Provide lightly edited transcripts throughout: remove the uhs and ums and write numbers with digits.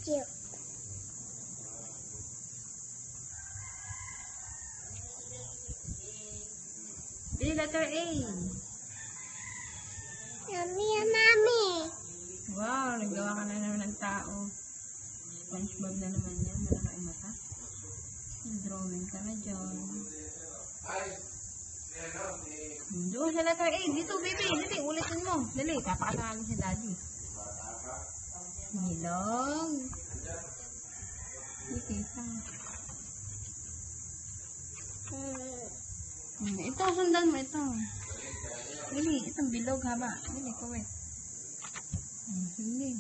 Cute. B, letter A. Yummy, mami. Wow, nagawa ka na naman ng tao. SpongeBob na naman yan. Malaki ang mata. Drawing ka na dyan. Doon sa letter A. Dito, baby. Dali, ulitin mo. Dali, papakatawagin si daddy. Nilog. Dito, ito, sundan mo ito. Dali, itong bilog haba. Dali, kuwet. Dali.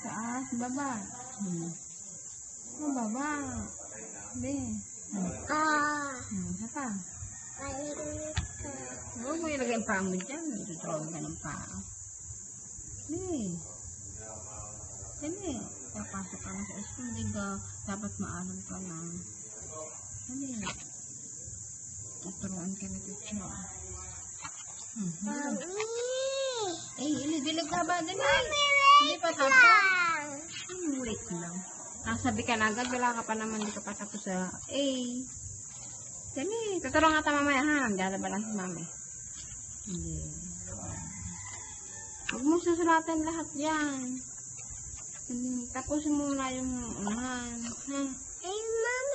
Taas, baba. Baba. Dali. Isa pa. Huwag mo ilagay ang paa mo dyan. Itutrawag ka ng paa. Dali. Dali. Papasok ka na sa school. Hindi ka dapat maalam ka na. Dali. Tuturuan ka na teacher. Dilig ka ba? Dali. Hindi pa tapos. Wait lang. Nasabi ka na agad. Wala ka pa naman. Hindi ka pa tapos sa A. Dali. Tuturuan nga ta mamaya ha. Nagdadaba lang si mami. Hindi. Huwag mo susulatan lahat yan. Tapusin mo muna yung unahan. Ha? Ay, mami.